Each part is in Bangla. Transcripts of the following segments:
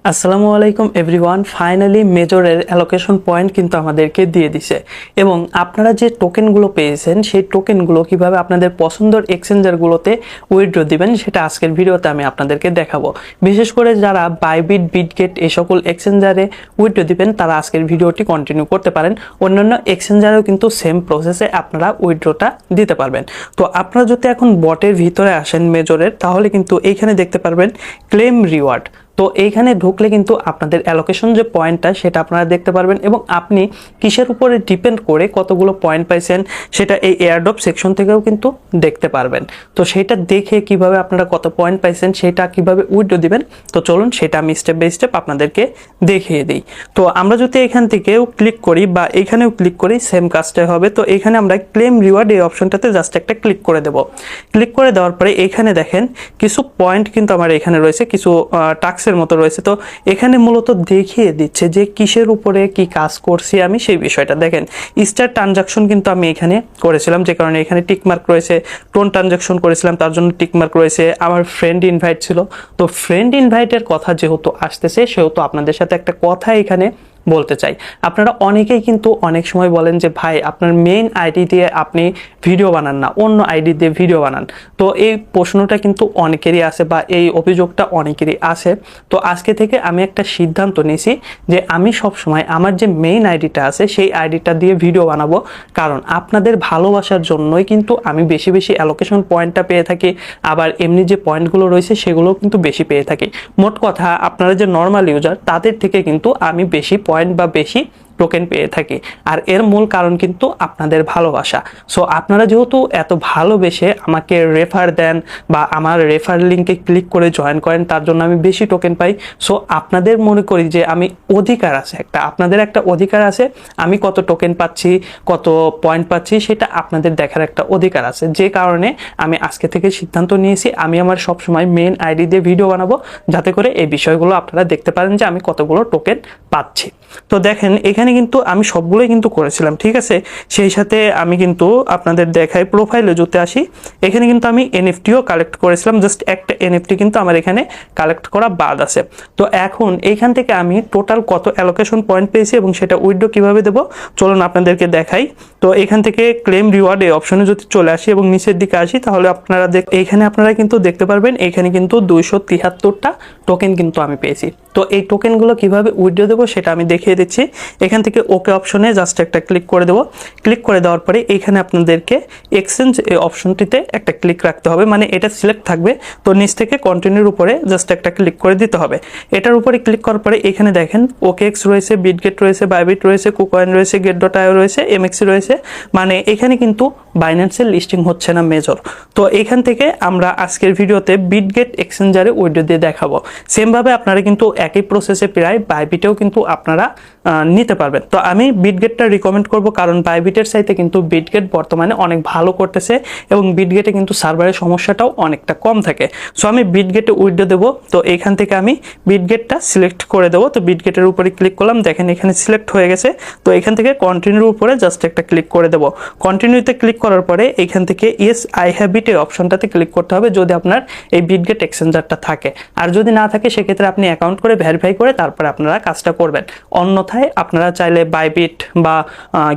আসসালামু আলাইকুম এভরিওয়ান। ফাইনালি মেজরের অ্যালোকেশন পয়েন্ট কিন্তু আমাদেরকে দিয়ে দিছে এবং আপনারা যে টোকেনগুলো পেয়েছেন সেই টোকেনগুলো কিভাবে আপনাদের পছন্দের এক্সচেঞ্জারগুলোতে উইথড্র দিবেন সেটা আজকের ভিডিওতে আমি আপনাদেরকে দেখাবো। বিশেষ করে যারা বাইবিট, বিটগেট এই সকল এক্সচেঞ্জারে উইথড্র দিবেন তারা আজকের ভিডিওটি কন্টিনিউ করতে পারেন। অন্যান্য এক্সচেঞ্জারেও কিন্তু সেম প্রসেসে আপনারা উইথড্রটা দিতে পারবেন। তো আপনারা যদি এখন বটের ভিতরে আসেন মেজরের, তাহলে কিন্তু এইখানে দেখতে পারবেন ক্লেম রিওয়ার্ড। তো এইখানে ঢুকলে কিন্তু আপনাদের অ্যালোকেশন যে পয়েন্টটা সেটা আপনারা দেখতে পারবেন এবং আপনি কিসের উপরে ডিপেন্ড করে কতগুলো পয়েন্ট পাইছেন সেটা এই এয়ারড্রপ সেকশন থেকেও কিন্তু দেখতে পারবেন। তো সেটা দেখে কিভাবে আপনারা কত পয়েন্ট পাইছেন সেটা কিভাবে উইথড্র দিবেন, তো চলুন সেটা আমি স্টেপ বাই স্টেপ আপনাদেরকে দেখিয়ে দিই। তো আমরা যদি এখান থেকেও ক্লিক করি বা এখানেও ক্লিক করি, সেম কাজটাই হবে। তো এখানে আমরা ক্লেম রিওয়ার্ড এই অপশনটাতে জাস্ট একটা ক্লিক করে দেব। ক্লিক করে দেওয়ার পরে এখানে দেখেন কিছু পয়েন্ট কিন্তু আমার এখানে রয়েছে, কিছু টাস্কের মতো রয়েছে। তো এখানে মূলত দেখিয়ে দিচ্ছে যে কিসের উপরে কি কাজ করছি আমি সেই বিষয়টা। দেখেন স্টার ট্রানজাকশন কিন্তু আমি এখানে করেছিলাম, যে কারণে এখানে টিকমার্ক রয়েছে। টোন ট্রানজাকশন করেছিলাম, তার জন্য টিকমার্ক রয়েছে। আমার ফ্রেন্ড ইনভাইট ছিল, তো ফ্রেন্ড ইনভাইটের কথা যেহেতু আসতেছে সেহেতু আপনাদের সাথে একটা কথা এখানে বলতে চাই। আপনারা অনেকেই কিন্তু অনেক সময় বলেন যে ভাই আপনার মেইন আইডি দিয়ে আপনি ভিডিও বানান না, অন্য আইডি দিয়ে ভিডিও বানান। তো এই প্রশ্নটা কিন্তু অনেকেরই আছে বা এই অভিযোগটা অনেকেরই আছে। তো আজকে থেকে আমি একটা সিদ্ধান্ত নিয়েছি যে আমি সব সময় আমার যে মেইন আইডিটা আছে সেই আইডিটা দিয়ে ভিডিও বানাবো, কারণ আপনাদের ভালোবাসার জন্যই কিন্তু আমি বেশি বেশি অ্যালোকেশন পয়েন্টটা পেয়ে থাকি। আবার এমনি যে পয়েন্টগুলো রয়েছে সেগুলোও কিন্তু বেশি পেয়ে থাকি। মোট কথা আপনারা যে নর্মাল ইউজার তাদের থেকে কিন্তু আমি বেশি পয়েন্ট বা বেশি টোকেন পেয়ে থাকি। আর এর মূল কারণ কিন্তু আপনাদের ভালোবাসা। সো আপনারা যেহেতু এত ভালোবেসে আমাকে রেফার দেন বা আমার রেফার লিঙ্কে ক্লিক করে জয়েন করেন, তার জন্য আমি বেশি টোকেন পাই। সো আপনাদের মনে করি যে আমি অধিকার আছে একটা, আপনাদের একটা অধিকার আছে আমি কত টোকেন পাচ্ছি, কত পয়েন্ট পাচ্ছি সেটা আপনাদের দেখার একটা অধিকার আছে। যে কারণে আমি আজকে থেকে সিদ্ধান্ত নিয়েছি আমি আমার সবসময় মেন আইডি দিয়ে ভিডিও বানাবো, যাতে করে এই বিষয়গুলো আপনারা দেখতে পারেন যে আমি কতগুলো টোকেন পাচ্ছি। তো দেখেন এখানে কিন্তু আমি সবগুলোই কিন্তু করেছিলাম, ঠিক আছে। সেই সাথে আমি কিন্তু আপনাদের দেখাই, প্রোফাইলে যদি আসি এখানে কিন্তু আমি এনএফটিও কালেক্ট করেছিলাম। জাস্ট একটা এনএফটি কিন্তু আমার এখানে কালেক্ট করা বাদ আছে। তো এখন এইখান থেকে আমি টোটাল কত অ্যালোকেশন পয়েন্ট পেয়েছি এবং সেটা উইথড্র কিভাবে দেব চলুন আপনাদেরকে দেখাই। তো এখান থেকে ক্লেম রিওয়ার্ড এই অপশনে যদি চলে আসি এবং নিচের দিকে আসি, তাহলে আপনারা এইখানে আপনারা কিন্তু দেখতে পারবেন এখানে কিন্তু 273টা টোকেন কিন্তু আমি পেয়েছি। তো এই টোকেনগুলো কিভাবে উইথড্র দেবো সেটা আমি দেখিয়ে দিচ্ছি। এখান থেকে ওকে অপশনে জাস্ট একটা ক্লিক করে দেবো। ক্লিক করে দেওয়ার পরে এইখানে আপনাদেরকে এক্সচেঞ্জ এই অপশনটিতে একটা ক্লিক রাখতে হবে, মানে এটা সিলেক্ট থাকবে। তো নিচ থেকে কন্টিনিউর উপরে জাস্ট একটা ক্লিক করে দিতে হবে। এটার উপরে ক্লিক করার পরে এখানে দেখেন ওকেএক্স রয়েছে, বিটগেট রয়েছে, বাইবিট রয়েছে, কুকয়েন রয়েছে, গেট.আইও রয়েছে, এমএক্সি রয়েছে। মানে এখানে কিন্তু বাইন্যান্সের লিস্টিং হচ্ছে না মেজর। তো এখান থেকে আমরা আজকের ভিডিওতে বিটগেট এক্সচেঞ্জারে উইথড্র দিয়ে দেখাবো। সেমভাবে আপনারা কিন্তু একই প্রসেসে প্রায় বাইবিটেও কিন্তু আপনারা নিতে পারবেন। তো আমি বিটগেটটা রিকমেন্ড করব, কারণ বাইবিটের চাইতে কিন্তু বিটগেট বর্তমানে অনেক ভালো করতেছে এবং বিটগেটে কিন্তু সার্ভারের সমস্যাটাও অনেকটা কম থাকে। সো আমি বিটগেটে উইথড্র দেবো। তো এখান থেকে আমি বিটগেটটা সিলেক্ট করে দেবো। তো বিটগেটের উপরে ক্লিক করলাম, দেখেন এখানে সিলেক্ট হয়ে গেছে। তো এখান থেকে কন্টিনিউর উপরে জাস্ট একটা ক্লিক করে দেবো। কন্টিনিউতে ক্লিক করার পরে এখান থেকে ইয়েস আই হ্যাভ ইট এই অপশনটাতে ক্লিক করতে হবে যদি আপনার এই বিটগেট এক্সচেঞ্জারটা থাকে। আর যদি না থাকে সেক্ষেত্রে আপনি অ্যাকাউন্ট করে ভেরিফাই করে তারপরে আপনারা কাজটা করবেন। অন্যথায় আপনারা চাইলে বাইবিট বা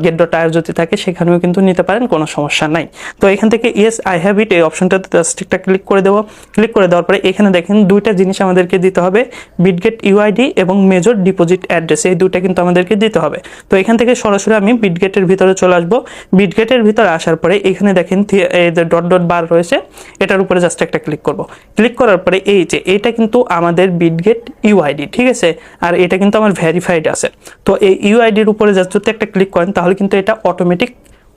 গেট.আইও যদি থাকে সেখানেও কিন্তু নিতে পারেন, কোনো সমস্যা নাই। তো এখান থেকে ইয়েস আই হ্যাভ ইট এই অপশনটাতে জাস্ট একটা ক্লিক করে দেবো। ক্লিক করে দেওয়ার পরে এখানে দেখেন দুইটা জিনিস আমাদেরকে দিতে হবে, বিটগেট ইউআইডি এবং মেজর ডিপোজিট অ্যাড্রেস, এই দুইটা কিন্তু আমাদেরকে দিতে হবে। তো এখান থেকে সরাসরি আমি বিটগেটের ভিতরে চলে আসবো। বিটগেটের ভিতরে আসার পরে এখানে দেখেন এই যে ডট ডট বার রয়েছে, এটার উপরে জাস্ট একটা ক্লিক করব। ক্লিক করার পরে এই যে এটা কিন্তু আমাদের বিটগেট ইউআইডি, ঠিক আছে। আর এটা কিন্তু আমার ভেরিফাইড আছে। তো এই ইউআইডির উপরে জাস্ট যদি একটা ক্লিক করেন তাহলে কিন্তু এটা অটোমেটিক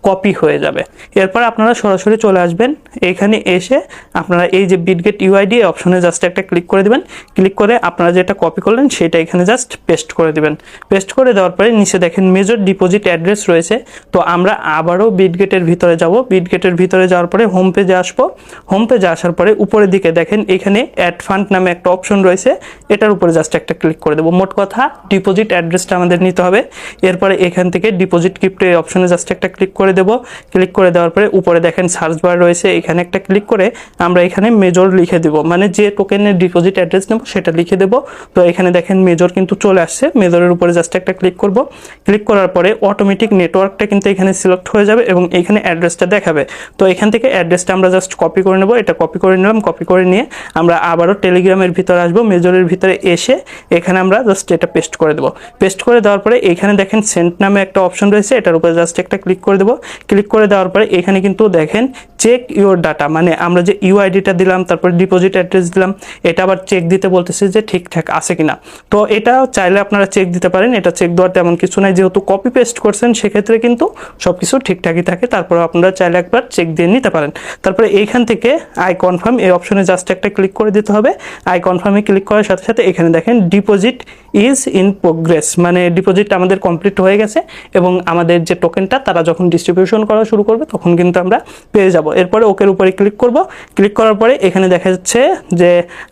কপি হয়ে যাবে। এরপর আপনারা সরাসরি চলে আসবেন, এখানে এসে আপনারা এই যে বিটগেট ইউআইডি অপশনে জাস্ট একটা ক্লিক করে দিবেন। ক্লিক করে আপনারা যেটা কপি করলেন সেটা এখানে জাস্ট পেস্ট করে দিবেন। পেস্ট করে দেওয়ার পরে নিচে দেখেন মেজর ডিপোজিট অ্যাড্রেস রয়েছে। তো আমরা আবারও বিটগেটের ভিতরে যাব। বিটগেটের ভিতরে যাওয়ার পরে হোম পেজে আসবো। হোম পেজে আসার পরে উপরের দিকে দেখেন এখানে অ্যাড ফান্ড নামে একটা অপশন রয়েছে, এটার উপরে জাস্ট একটা ক্লিক করে দেবো। মোট কথা ডিপোজিট অ্যাড্রেসটা আমাদের নিতে হবে। এরপরে এখান থেকে ডিপোজিট ক্রিপ্টো এই অপশনে জাস্ট একটা ক্লিক করে দেব। ক্লিক করে দেওয়ার পরে উপরে দেখেন সার্চ বার রয়েছে, এখানে একটা ক্লিক করে আমরা এখানে মেজর লিখে দেব, মানে যে টোকেনের ডিপোজিট অ্যাড্রেস নেব সেটা লিখে দেব। তো এখানে দেখেন মেজর কিন্তু চলে আসছে, মেজরের উপরে জাস্ট একটা ক্লিক করব। ক্লিক করার পরে অটোমেটিক নেটওয়ার্কটা কিন্তু এখানে সিলেক্ট হয়ে যাবে এবং এখানে অ্যাড্রেসটা দেখাবে। তো এখান থেকে অ্যাড্রেসটা আমরা জাস্ট কপি করে নেব, এটা কপি করে নিলাম। কপি করে নিয়ে আমরা আবারও টেলিগ্রামের ভিতরে আসবো, মেজরের ভিতরে এসে এখানে আমরা জাস্ট এটা পেস্ট করে দেবো। পেস্ট করে দেওয়ার পরে এখানে দেখেন সেন্ড নামে একটা অপশন রয়েছে, এটার উপরে জাস্ট একটা ক্লিক করে দেবো। ক্লিক করে দেওয়ার পরে এখানে কিন্তু দেখেন চেক ইউর ডাটা, মানে আমরা যে ইউআইডিটা দিলাম তারপরে ডিপোজিট অ্যাড্রেস দিলাম, এটা আবার চেক দিতে বলতেছে যে ঠিকঠাক আছে কিনা। তো এটা চাইলে আপনারা চেক দিতে পারেন, এটা চেক দেওয়ার তেমন কিছু নাই, যেহেতু কপি পেস্ট করছেন সেক্ষেত্রে কিন্তু সবকিছু ঠিকঠাকই থাকে। তারপরে আপনারা চাইলে একবার চেক দিয়ে নিতে পারেন। তারপরে এইখান থেকে আই কনফার্ম এই অপশনে জাস্ট একটা ক্লিক করে দিতে হবে। আই কনফার্মে ক্লিক করার সাথে সাথে এখানে দেখেন ডিপোজিট ইজ ইন প্রোগ্রেস, মানে ডিপোজিট আমাদের কমপ্লিট হয়ে গেছে এবং আমাদের যে টোকেনটা তারা যখন ডিস্ট্রিবিউশন করা শুরু করবে তখন কিন্তু আমরা পেয়ে যাব। এরপরে ওকের উপরে ক্লিক করব। ক্লিক করার পরে এখানে দেখা যাচ্ছে যে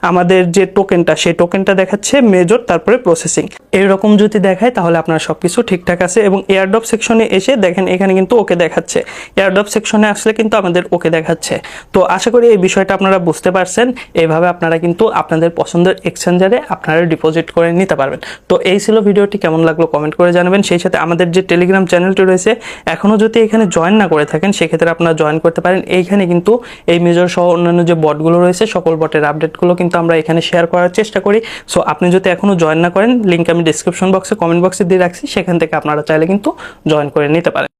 আমাদের যে টোকেনটা সেই টোকেনটা দেখাচ্ছে মেজর তারপরে প্রসেসিং, এইরকম যদি দেখায় তাহলে আপনার সবকিছু ঠিকঠাক আছে। এবং এয়ারড্রপ সেকশনে এসে দেখেন এখানে কিন্তু ওকে দেখাচ্ছে, এয়ারড্রপ সেকশনে আসলে কিন্তু আমাদের ওকে দেখাচ্ছে। তো আশা করি এই বিষয়টা আপনারা বুঝতে পারছেন। এইভাবে আপনারা কিন্তু আপনাদের পছন্দের এক্সচেঞ্জারে আপনারা ডিপোজিট করে নিতে পারবেন। তো এই ছিল ভিডিওটি, কেমন লাগলো কমেন্ট করে জানাবেন। সেই সাথে আমাদের যে টেলিগ্রাম চ্যানেলটি রয়েছে এখনও যদি এখানে জয়েন না করে থাকেন সেক্ষেত্রে আপনারা জয়েন করতে পারেন। এইখানে কিন্তু এই মেজর সহ অন্যান্য যে বটগুলো রয়েছে সকল বটের আপডেটগুলো কিন্তু আমরা এখানে শেয়ার করার চেষ্টা করি। সো আপনি যদি এখনও জয়েন না করেন, লিঙ্ক আমি ডিসক্রিপশন বক্সে কমেন্ট বক্সে দিয়ে রাখছি, সেখান থেকে আপনারা চাইলে কিন্তু জয়েন করে নিতে পারেন।